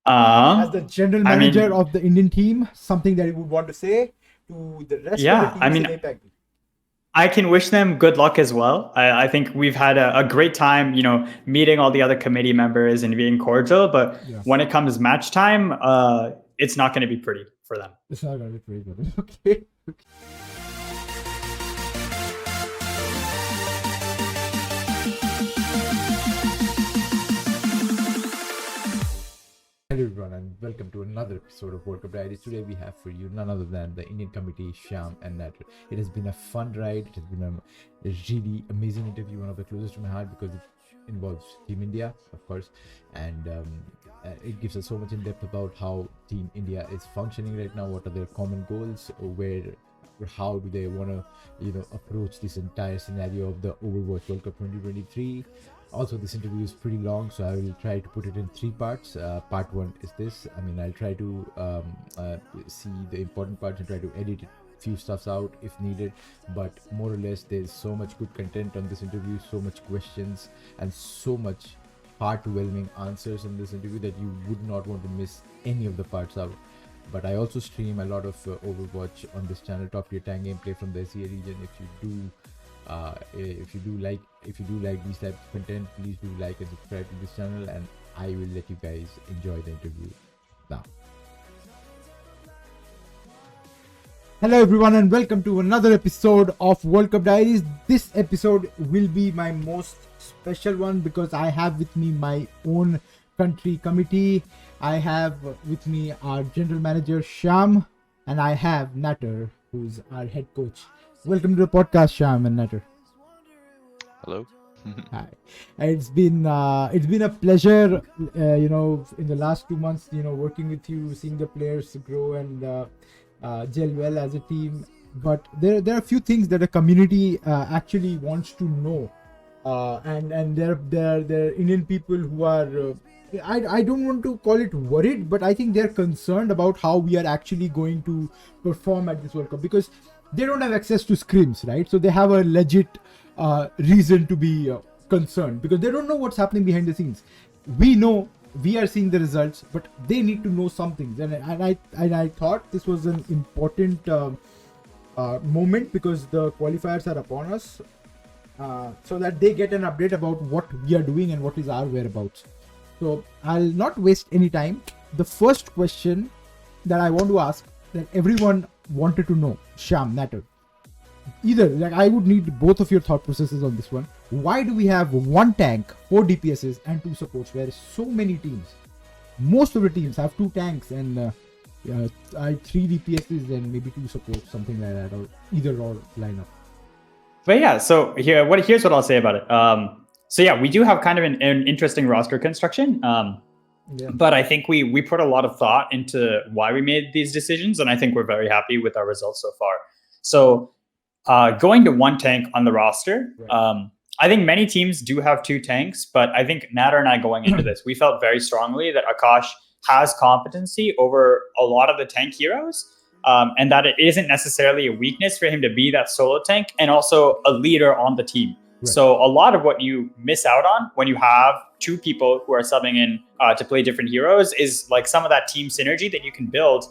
As the general I manager mean, of the Indian team, something that you would want to say to the rest of the yeah, I teams in mean, APAC? I can wish them good luck as well. I think we've had a great time, meeting all the other committee members and being cordial. But Yeah, when it comes match time, it's not going to be pretty for them. it's not gonna be very good. Okay. Hello everyone and welcome to another episode of World Cup Diaries. Today we have for you none other than the Indian committee, Shyam and Natter. It has been a fun ride. It has been a really amazing interview, one of the closest to my heart because it involves Team India, of course, and it gives us so much in depth about how Team India is functioning right now. What are their common goals? How do they want to approach this entire scenario of the Overwatch World Cup 2023? Also, this interview is pretty long, so I will try to put it in three parts. Part one is this. I'll try to see the important parts and try to edit few stuffs out if needed. But more or less, there's so much good content on this interview, so much questions, and so much heart-whelming answers in this interview that you would not want to miss any of the parts out. But I also stream a lot of Overwatch on this channel, Top Tier Tank Gameplay from the SEA region. If you do like these types of content, please do like and subscribe to this channel, and I will let you guys enjoy the interview now. Hello everyone and welcome to another episode of World Cup Diaries. This episode will be my most special one because I have with me my own country committee. I have with me our general manager Shyam, and I have Natter, who's our head coach. Welcome to the podcast, Shyam and Natter. Hello. Hi. It's been a pleasure, in the last 2 months, working with you, seeing the players grow and gel well as a team. But there are a few things that the community actually wants to know, and there are Indian people who are. I don't want to call it worried, but I think they're concerned about how we are actually going to perform at this World Cup because they don't have access to scrims, right? So they have a legit reason to be concerned because they don't know what's happening behind the scenes. We know we are seeing the results, but they need to know something. And I thought this was an important moment because the qualifiers are upon us, so that they get an update about what we are doing and what is our whereabouts. So I'll not waste any time. The first question that I want to ask that everyone wanted to know, Shyam, Natter, I would need both of your thought processes on this one. Why do we have one tank, 4 DPSs and 2 supports, where so many teams, most of the teams have 2 tanks and 3 DPSs and maybe 2 supports, something like that, or either or lineup? But yeah, so here's what I'll say about it. So yeah, we do have kind of an interesting roster construction. But I think we put a lot of thought into why we made these decisions, and I think we're very happy with our results so far. So going to one tank on the roster, right. I think many teams do have 2 tanks, but I think Natter and I going into this, we felt very strongly that Akash has competency over a lot of the tank heroes, and that it isn't necessarily a weakness for him to be that solo tank and also a leader on the team. Right. So a lot of what you miss out on when you have 2 people who are subbing in to play different heroes is like some of that team synergy that you can build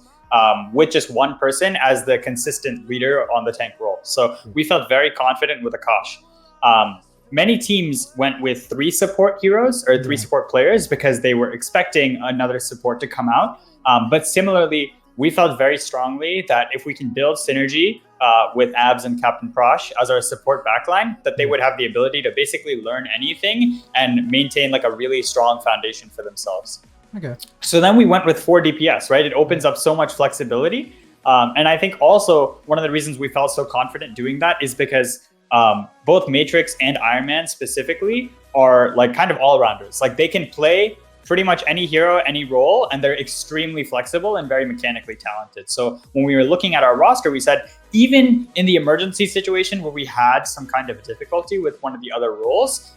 with just one person as the consistent leader on the tank role. So we felt very confident with Akash. Many teams went with 3 support heroes or 3 support players because they were expecting another support to come out. But similarly, we felt very strongly that if we can build synergy with Abs and Captain Prosh as our support backline, that they would have the ability to basically learn anything and maintain like a really strong foundation for themselves. Okay. So then we went with 4 DPS, right? It opens up so much flexibility. And I think also one of the reasons we felt so confident doing that is because both Matrix and Iron Man specifically are like kind of all-rounders. Like they can play pretty much any hero, any role, and they're extremely flexible and very mechanically talented. So when we were looking at our roster, we said, even in the emergency situation where we had some kind of difficulty with one of the other roles,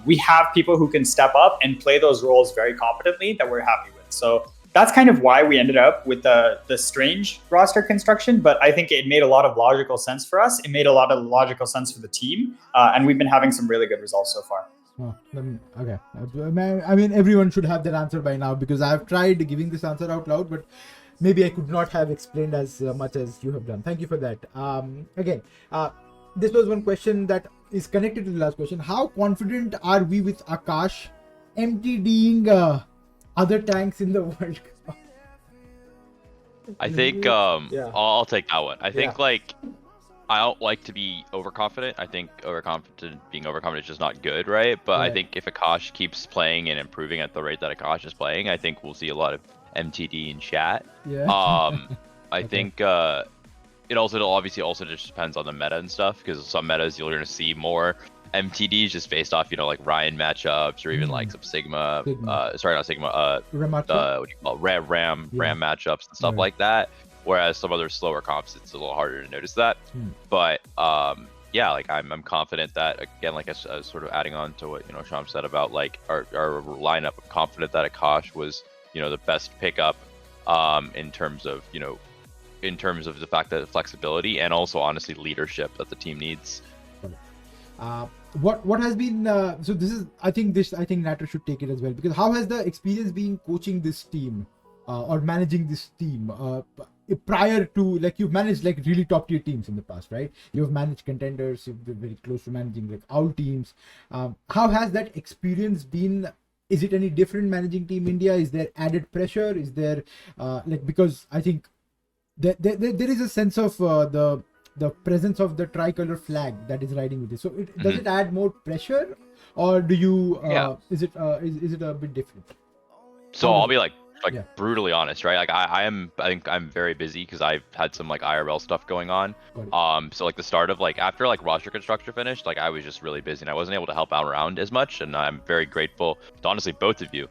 we have people who can step up and play those roles very competently that we're happy with. So that's kind of why we ended up with the strange roster construction, but I think it made a lot of logical sense for us. It made a lot of logical sense for the team, and we've been having some really good results so far. Oh, okay. I mean, everyone should have that answer by now because I've tried giving this answer out loud, but maybe I could not have explained as much as you have done. Thank you for that. Again, this was one question that is connected to the last question. How confident are we with Akash MTDing other tanks in the World Cup? I think Yeah. I'll take that one. I think Yeah. like I don't like to be overconfident. I think being overconfident is just not good, right? But I Right. think if Akash keeps playing and improving at the rate that Akash is playing, I think we'll see a lot of MTD in chat. Yeah. I Okay. think it'll obviously also just depends on the meta and stuff, because some metas you're gonna see more MTDs just based off, like Ryan matchups or even like some Sigma, sorry, not Sigma, Ramattra? what do you call it? Ram matchups and stuff Right. like that. Whereas some other slower comps, it's a little harder to notice that. Hmm. But yeah, like I'm confident that, again, like I was sort of adding on to what Sham said about like our lineup. I'm confident that Akash was the best pickup in terms of the fact that flexibility and also honestly leadership that the team needs. What has been so this is I think Natter should take it as well, because how has the experience been coaching this team or managing this team prior to, like, you've managed like really top tier teams in the past, right? You've managed contenders, you've been very close to managing like our teams. How has that experience been? Is it any different managing Team India? Is there added pressure? Is there because I think there is a sense of the presence of the tricolor flag that is riding with it. So does it add more pressure, or do you is it a bit different? So I'll be like Yeah. brutally honest, right? Like I think I'm very busy because I've had some like IRL stuff going on. Got it. So like the start of like after like roster construction finished, like I was just really busy and I wasn't able to help out around as much. And I'm very grateful to honestly both of you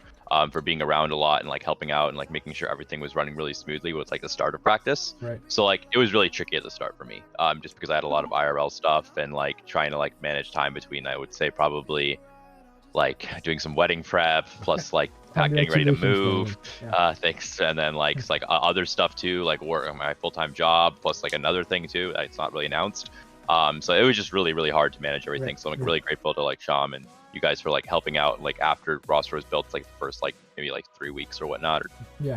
for being around a lot and like helping out and like making sure everything was running really smoothly with like the start of practice. Right. So like it was really tricky at the start for me, just because I had a lot of IRL stuff and like trying to like manage time between, I would say, probably like doing some wedding prep plus like getting ready to move. Thanks. And then like it's like other stuff too, like work my full-time job plus like another thing too. It's not really announced. So it was just really, really hard to manage everything. Right. So I'm like really grateful to like Sham and you guys for like helping out like after roster was built, like the first like maybe like 3 weeks or whatnot or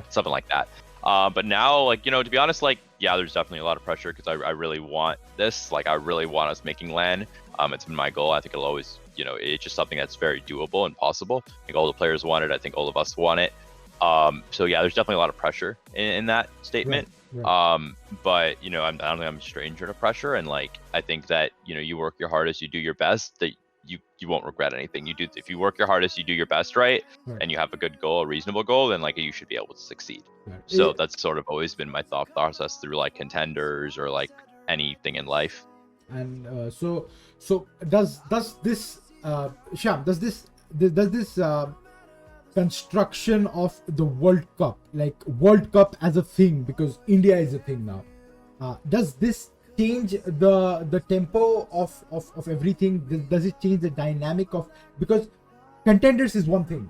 something like that. But now, like, to be honest, like, yeah, there's definitely a lot of pressure because I really want this. Like, I really want us making LAN. It's been my goal. I think it'll always, it's just something that's very doable and possible. I think all the players want it. I think all of us want it. So yeah, there's definitely a lot of pressure in that statement. Right. But I don't think I'm a stranger to pressure. And like, I think that, you work your hardest, you do your best, that you won't regret anything. If you work your hardest, you do your best, right? And you have a good goal, a reasonable goal, then like you should be able to succeed. Right. So that's sort of always been my thought process through like contenders or like anything in life. And so does this Sham, does this construction of the World Cup, like World Cup as a thing, because India is a thing now, does this change the tempo of everything? Does it change the dynamic of, because contenders is one thing,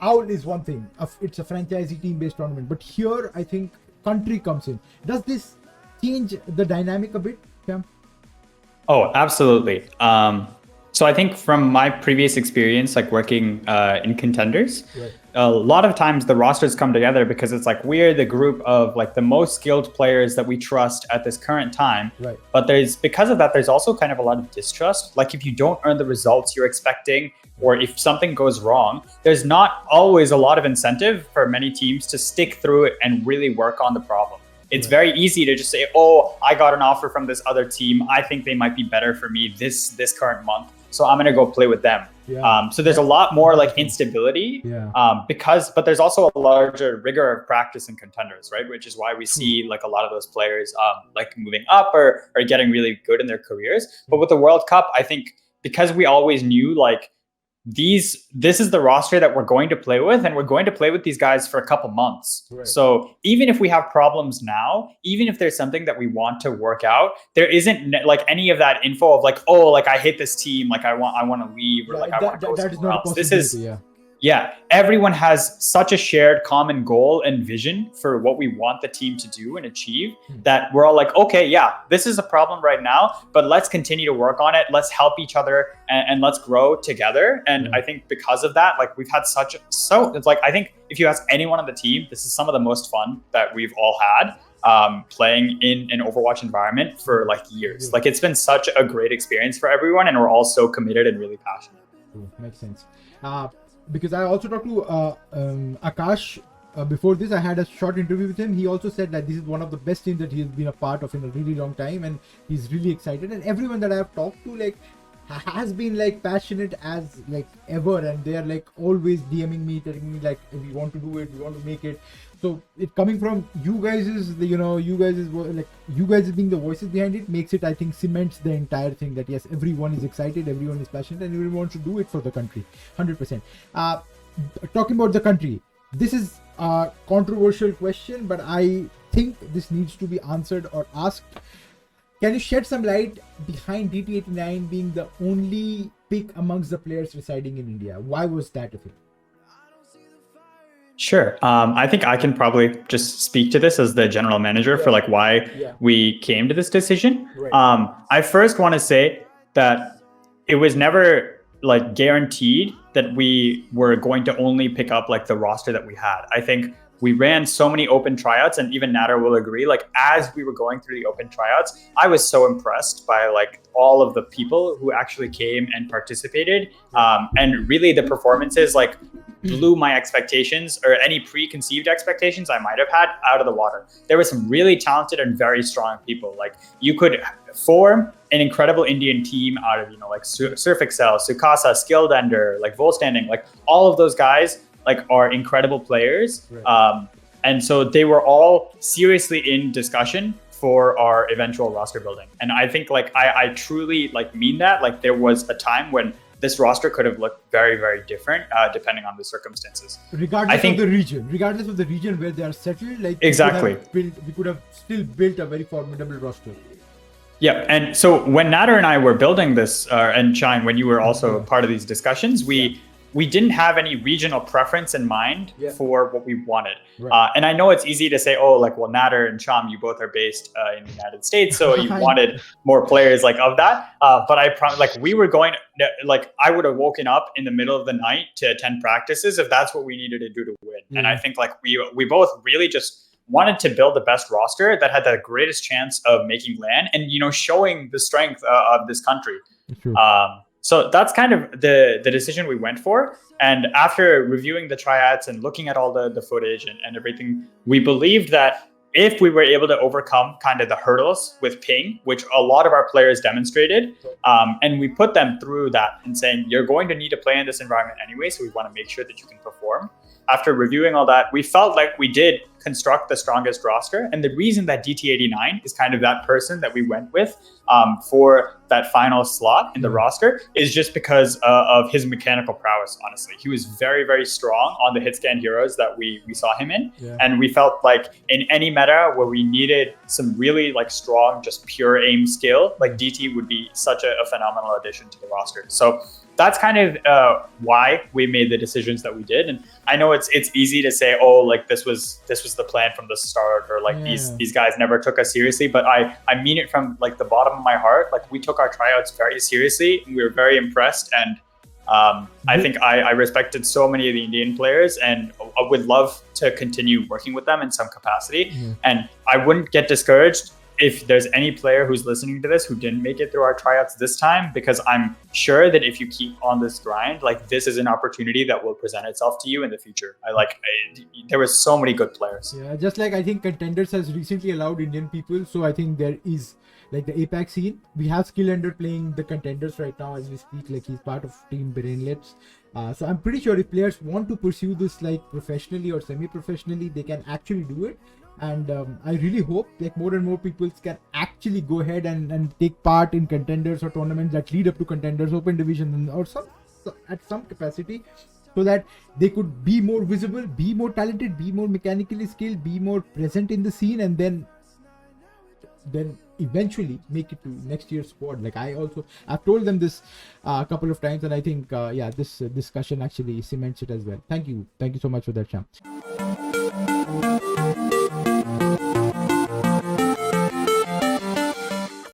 OWL is one thing, it's a franchisee team based tournament, but here I think country comes in. Does this change the dynamic a bit, Sham? Oh, absolutely. So I think from my previous experience, like working in contenders, a lot of times the rosters come together because it's like we're the group of like the most skilled players that we trust at this current time. Right. But because of that, there's also kind of a lot of distrust. Like if you don't earn the results you're expecting, or if something goes wrong, there's not always a lot of incentive for many teams to stick through it and really work on the problem. It's very easy to just say, oh, I got an offer from this other team. I think they might be better for me this current month, so I'm going to go play with them. So there's a lot more like instability but there's also a larger rigor of practice in contenders, right? Which is why we see like a lot of those players like moving up or getting really good in their careers. But with the World Cup, I think because we always knew like this is the roster that we're going to play with, and we're going to play with these guys for a couple months. So even if we have problems now, even if there's something that we want to work out, there isn't like any of that info of like, oh, like I hate this team, like I want to leave, or like I want to go somewhere else. This is yeah, everyone has such a shared common goal and vision for what we want the team to do and achieve that we're all like, okay, yeah, this is a problem right now, but let's continue to work on it. Let's help each other and let's grow together. And I think because of that, like we've had it's like, I think if you ask anyone on the team, this is some of the most fun that we've all had. Playing in an Overwatch environment for like years. Like it's been such a great experience for everyone, and we're all so committed and really passionate. Makes sense. Because I also talked to Akash before this. I had a short interview with him. He also said that this is one of the best teams that he's been a part of in a really long time, and he's really excited. And everyone that I have talked to like has been like passionate as like ever, and they are like always DMing me, telling me like we want to do it, we want to make it. So it coming from you guys is the, you guys being the voices behind it makes it, I think, cements the entire thing that yes, everyone is excited, everyone is passionate, and everyone wants to do it for the country, 100%. Talking about the country, this is a controversial question, but I think this needs to be answered or asked. Can you shed some light behind DT89 being the only pick amongst the players residing in India? Why was that a thing? Sure. I think I can probably just speak to this as the general manager for like why we came to this decision. Right. I first want to say that it was never like guaranteed that we were going to only pick up like the roster that we had. I think we ran so many open tryouts, and even Nader will agree, like as we were going through the open tryouts, I was so impressed by like all of the people who actually came and participated. And really the performances like blew my expectations or any preconceived expectations I might have had out of the water. There were some really talented and very strong people. Like you could form an incredible Indian team out of, like Surf Excel, Sukasa, Skilled Ender, like Volstanding, like all of those guys like are incredible players. Right. And so they were all seriously in discussion for our eventual roster building. And I think like I truly like mean that. Like there was a time when this roster could have looked very, very different depending on the circumstances. Regardless of the region where they are settled, like exactly, we could have still built a very formidable roster. Yeah, and so when Nader and I were building this, and Shine, when you were also part of these discussions, we didn't have any regional preference in mind for what we wanted. Right. And I know it's easy to say, oh, like, well, Nader and Sham, you both are based in the United States, so you wanted more players like of that. But I promise, like, we were going, like, I would have woken up in the middle of the night to attend practices if that's what we needed to do to win. And I think, like, we both really just wanted to build the best roster that had the greatest chance of making LAN and, showing the strength of this country. So that's kind of the decision we went for. And after reviewing the tryouts and looking at all the footage and everything, we believed that if we were able to overcome kind of the hurdles with ping, which a lot of our players demonstrated, and we put them through that and saying, you're going to need to play in this environment anyway, so we want to make sure that you can perform. After reviewing all that, we felt like we did construct the strongest roster. And the reason that DT89 is kind of that person that we went with for that final slot in the roster is just because of his mechanical prowess, honestly. He was very, very strong on the hit scan heroes that we saw him in. Yeah. And we felt like in any meta where we needed some really like strong, just pure aim skill, like DT would be such a phenomenal addition to the roster. So that's kind of why we made the decisions that we did. And I know it's easy to say, oh, like this was the plan from the start, or like these guys never took us seriously. But I mean it from like the bottom of my heart. Like we took our tryouts very seriously, and we were very impressed. And I think I respected so many of the Indian players, and I would love to continue working with them in some capacity. And I wouldn't get discouraged if there's any player who's listening to this who didn't make it through our tryouts this time, because I'm sure that if you keep on this grind, like this is an opportunity that will present itself to you in the future. There were so many good players. Yeah, just like I think Contenders has recently allowed Indian people. So I think there is like the APAC scene. We have Skillender playing the Contenders right now as we speak. Like he's part of Team Brainlets. So I'm pretty sure if players want to pursue this like professionally or semi-professionally, they can actually do it. And I really hope like more and more people can actually go ahead and take part in Contenders or tournaments that lead up to Contenders, Open Division, or at some capacity, so that they could be more visible, be more talented, be more mechanically skilled, be more present in the scene, and then eventually make it to next year's squad. Like I've told them this a couple of times, and I think this discussion actually cements it as well. Thank you so much for that, Sham.